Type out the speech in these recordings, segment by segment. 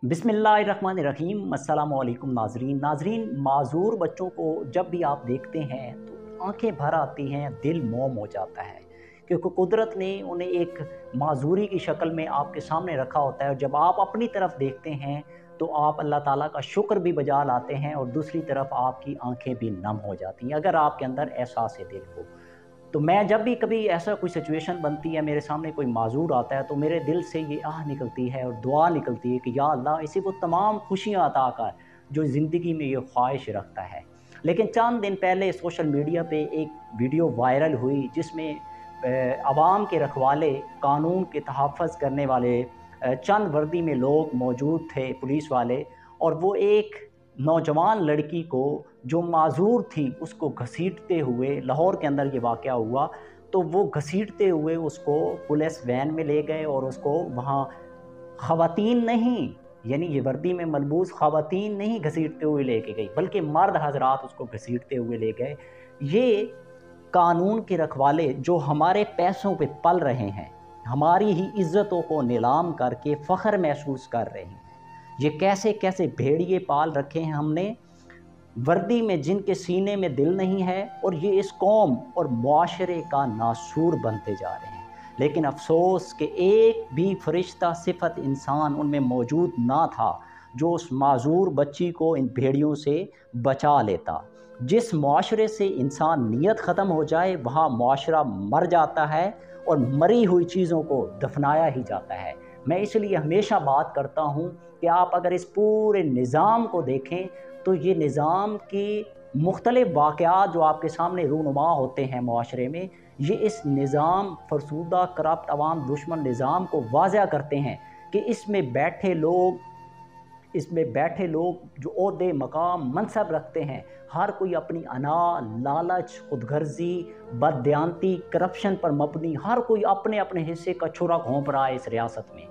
बिस्मिल्लाहिर्रहमानिर्रहीम। अस्सलामुअलैकुम नाजरीन। माजूर बच्चों को जब भी आप देखते हैं तो आंखें भर आती हैं, दिल मोम हो जाता है, क्योंकि कुदरत ने उन्हें एक माजूरी की शक्ल में आपके सामने रखा होता है। और जब आप अपनी तरफ देखते हैं तो आप अल्लाह ताला का शुक्र भी बजा लाते हैं और दूसरी तरफ आपकी आंखें भी नम हो जाती हैं, अगर आपके अंदर एहसास दिल हो। तो मैं जब भी कभी ऐसा कोई सिचुएशन बनती है, मेरे सामने कोई माज़ूर आता है, तो मेरे दिल से ये आह निकलती है और दुआ निकलती है कि या अल्लाह इसी को तमाम खुशियाँ अता कर जो ज़िंदगी में ये ख्वाहिश रखता है। लेकिन चंद दिन पहले सोशल मीडिया पे एक वीडियो वायरल हुई जिसमें अवाम के रखवाले, कानून के तहफ़्फ़ुज़ करने वाले चंद वर्दी में लोग मौजूद थे, पुलिस वाले, और वो एक नौजवान लड़की को जो माज़ूर थी उसको घसीटते हुए, लाहौर के अंदर ये वाक़या हुआ, तो वो घसीटते हुए उसको पुलिस वैन में ले गए और उसको वहाँ ख़वातीन नहीं, यानी ये वर्दी में मलबूस ख़वातीन नहीं घसीटते हुए लेके गई, बल्कि मर्द हज़रात उसको घसीटते हुए ले गए। ये कानून के रखवाले जो हमारे पैसों पे पल रहे हैं, हमारी ही इज़्ज़तों को नीलाम करके फ़ख्र महसूस कर रहे हैं, ये कैसे कैसे भेड़िए पाल रखे हैं हमने वर्दी में, जिनके सीने में दिल नहीं है, और ये इस कौम और मुआशरे का नासूर बनते जा रहे हैं। लेकिन अफसोस कि एक भी फरिश्ता सिफत इंसान उनमें मौजूद ना था जो उस माजूर बच्ची को इन भेड़ियों से बचा लेता। जिस मुआशरे से इंसान नीयत ख़त्म हो जाए वहाँ मुआशरा मर जाता है और मरी हुई चीज़ों को दफनाया ही जाता है। मैं इसलिए हमेशा बात करता हूँ कि आप अगर इस पूरे निज़ाम को देखें तो ये निज़ाम की मुख्तलिफ़ वाक़यात जो आपके सामने रूनुमा होते हैं मुआशरे में, ये इस निज़ाम फरसूदा, करप्ट, अवाम दुश्मन निज़ाम को वाज़ह करते हैं कि इसमें बैठे लोग जो ओहदे, मकाम, मनसब रखते हैं, हर कोई अपनी अना, लालच, खुदगर्जी, बददियानती, करप्शन पर मबनी हर कोई अपने अपने हिस्से का छुरा घोंप रहा है इस रियासत में।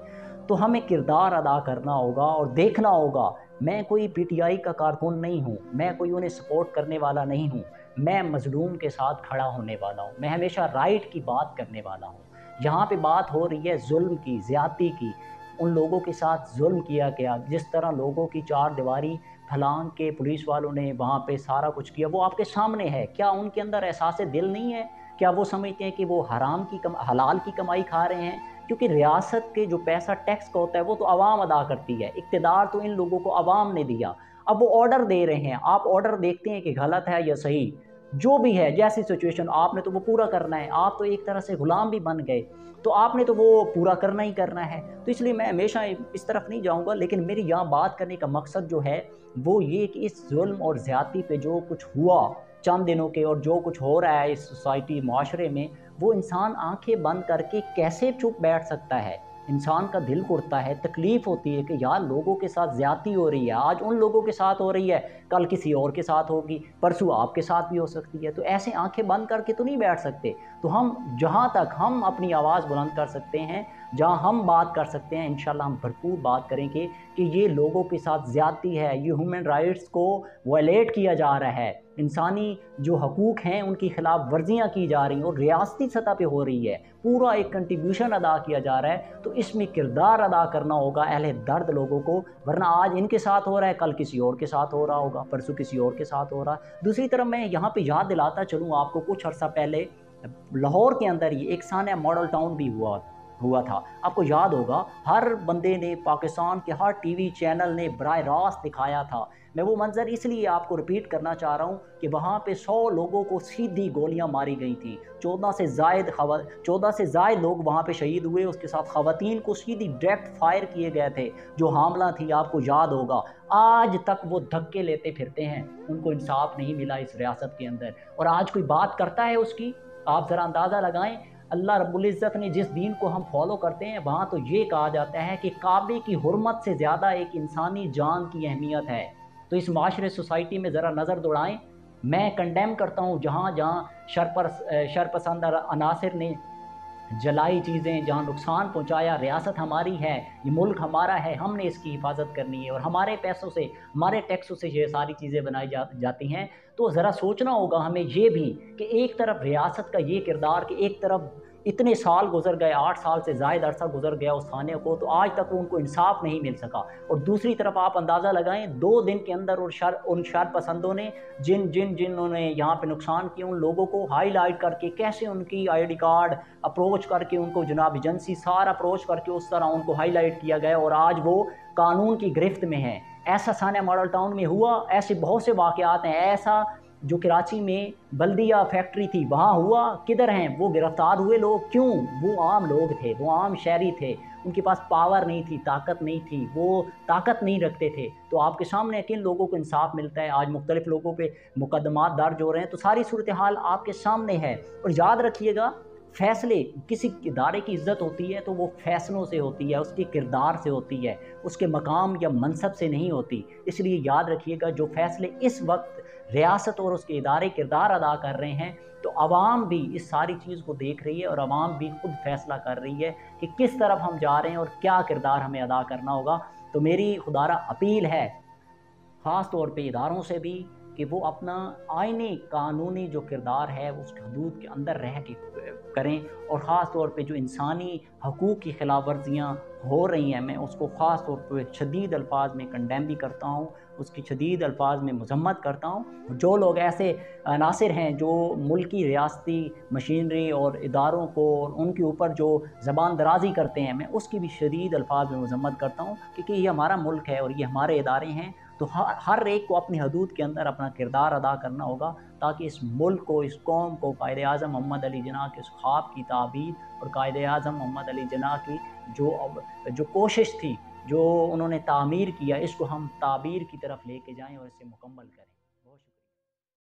तो हमें किरदार अदा करना होगा और देखना होगा। मैं कोई पीटीआई का कारकुन नहीं हूँ, मैं कोई उन्हें सपोर्ट करने वाला नहीं हूँ, मैं मजलूम के साथ खड़ा होने वाला हूँ, मैं हमेशा राइट की बात करने वाला हूँ। यहाँ पे बात हो रही है जुल्म की, ज़्यादती की, उन लोगों के साथ जुल्म किया गया, जिस तरह लोगों की चार दीवारी फलांग के पुलिस वालों ने वहाँ पे सारा कुछ किया, वो आपके सामने है। क्या उनके अंदर एहसास दिल नहीं है? क्या वो समझते हैं कि वो हलाल की कमाई खा रहे हैं? क्योंकि रियासत के जो पैसा टैक्स का होता है वो तो आवाम अदा करती है, इक़्तिदार तो इन लोगों को आवाम ने दिया। अब वो ऑर्डर दे रहे हैं, आप ऑर्डर देखते हैं कि गलत है या सही, जो भी है, जैसी सिचुएशन, आपने तो वो पूरा करना है। आप तो एक तरह से गुलाम भी बन गए, तो आपने तो वो पूरा करना ही करना है। तो इसलिए मैं हमेशा इस तरफ नहीं जाऊंगा, लेकिन मेरी यहाँ बात करने का मकसद जो है वो ये कि इस जुल्म और ज़्यादती पे जो कुछ हुआ चंद दिनों के, और जो कुछ हो रहा है इस सोसाइटी, माशरे में, वो इंसान आंखें बंद करके कैसे चुप बैठ सकता है? इंसान का दिल उड़ता है, तकलीफ़ होती है कि यार लोगों के साथ ज़्यादती हो रही है, आज उन लोगों के साथ हो रही है, कल किसी और के साथ होगी, परसों आपके साथ भी हो सकती है। तो ऐसे आंखें बंद करके तो नहीं बैठ सकते। तो हम जहाँ तक हम अपनी आवाज़ बुलंद कर सकते हैं, जहाँ हम बात कर सकते हैं, इंशाल्लाह हम भरपूर बात करेंगे कि ये लोगों के साथ ज़्यादती है, ये ह्यूमन राइट्स को वायलेट किया जा रहा है, इंसानी जो हकूक़ हैं उनकी खिलाफ वर्जियाँ की जा रही हैं और रियासती सतह पे हो रही है, पूरा एक कंट्रीब्यूशन अदा किया जा रहा है। तो इसमें किरदार अदा करना होगा अहले दर्द लोगों को, वरना आज इनके साथ हो रहा है, कल किसी और के साथ हो रहा होगा, परसों किसी और के साथ हो रहा है। दूसरी तरफ मैं यहाँ पे याद दिलाता चलूँ आपको, कुछ अर्सा पहले लाहौर के अंदर ही एक सानिया मॉडल टाउन भी हुआ था। आपको याद होगा, हर बंदे ने, पाकिस्तान के हर टीवी चैनल ने बराह रास्त दिखाया था। मैं वो मंजर इसलिए आपको रिपीट करना चाह रहा हूँ कि वहाँ पे 100 लोगों को सीधी गोलियां मारी गई थी, 14 से ज़ायद लोग वहाँ पे शहीद हुए, उसके साथ ख़वातीन को सीधी डायरेक्ट फायर किए गए थे जो हामला थी, आपको याद होगा। आज तक वो धक्के लेते फिरते हैं, उनको इंसाफ नहीं मिला इस रियासत के अंदर, और आज कोई बात करता है उसकी? आप ज़रा अंदाज़ा लगाएं। अल्लाह रब्बुल इज़्ज़त ने जिस दीन को हम फॉलो करते हैं, वहाँ तो ये कहा जाता है कि काबे की हुर्मत से ज़्यादा एक इंसानी जान की अहमियत है। तो इस माशरे, सोसाइटी में ज़रा नज़र दौड़ाएं। मैं कंडेम करता हूँ जहाँ जहाँ शरपसंद अनासिर ने जलाई चीज़ें, जहाँ नुकसान पहुँचाया। रियासत हमारी है, ये मुल्क हमारा है, हमने इसकी हिफाजत करनी है, और हमारे पैसों से, हमारे टैक्सों से ये सारी चीज़ें बनाई जाती हैं। तो ज़रा सोचना होगा हमें ये भी कि एक तरफ रियासत का ये किरदार कि एक तरफ इतने साल गुजर गए, 8 साल से ज़ायद अरसा गुजर गया उस थाने को, तो आज तक उनको इंसाफ नहीं मिल सका। और दूसरी तरफ आप अंदाज़ा लगाएं, 2 दिन के अंदर उन शर पसंदों ने जिन्होंने यहाँ पे नुकसान किया, उन लोगों को हाईलाइट करके, कैसे उनकी आईडी कार्ड अप्रोच करके, उनको जनाब एजेंसी सारा अप्रोच करके उस तरह उनको हाईलाइट किया गया, और आज वो कानून की गिरफ्त में है। ऐसा सानिया मॉडल टाउन में हुआ, ऐसे बहुत से वाक़यात हैं। ऐसा जो कराची में बल्दिया फैक्ट्री थी वहाँ हुआ, किधर हैं वो गिरफ्तार हुए लोग? क्यों? वो आम लोग थे, वो आम शहरी थे, उनके पास पावर नहीं थी, ताकत नहीं थी, वो ताकत नहीं रखते थे। तो आपके सामने किन लोगों को इंसाफ मिलता है? आज मुख्तलिफ लोगों पे मुकदमात दर्ज हो रहे हैं, तो सारी सूरत हाल आपके सामने है। और याद रखिएगा, फैसले, किसी इदारे की इज़्ज़त होती है तो वो फैसलों से होती है, उसके किरदार से होती है, उसके मकाम या मनसब से नहीं होती। इसलिए याद रखिएगा, जो फैसले इस वक्त रियासत और उसके इदारे किरदार अदा कर रहे हैं, तो आवाम भी इस सारी चीज़ को देख रही है, और आवाम भी खुद फैसला कर रही है कि किस तरफ हम जा रहे हैं और क्या किरदार हमें अदा करना होगा। तो मेरी खुदारा अपील है ख़ास तौर पे इदारों से भी, कि वो अपना आईनी कानूनी जो किरदार है उसके हदूद के अंदर रह के करें, और ख़ास तौर पे जो इंसानी हकूक़ की खिलाफ वर्जियाँ हो रही हैं, मैं उसको ख़ास तौर पे शदीद अल्फाज में कंडेम भी करता हूँ, उसकी शदीद अल्फाज में मज़म्मत करता हूँ। जो लोग ऐसे अनासिर हैं जो मुल्की रियासती मशीनरी और इदारों को और उनके ऊपर जो ज़बान दराज़ी करते हैं, मैं उसकी भी शदीद अल्फाज में मज़म्मत करता हूँ, क्योंकि ये हमारा मुल्क है और ये हमारे इदारे हैं। तो हर एक को अपनी हदूद के अंदर अपना किरदार अदा करना होगा, ताकि इस मुल्क को, इस कौम को कायद-ए-आज़म मोहम्मद अली जिन्नाह के उस ख्वाब की ताबीर और कायद-ए-आज़म मोहम्मद अली जिन्नाह की जो कोशिश थी, जो उन्होंने तामीर किया, इसको हम ताबीर की तरफ लेके जाएँ और इसे मुकम्मल करें।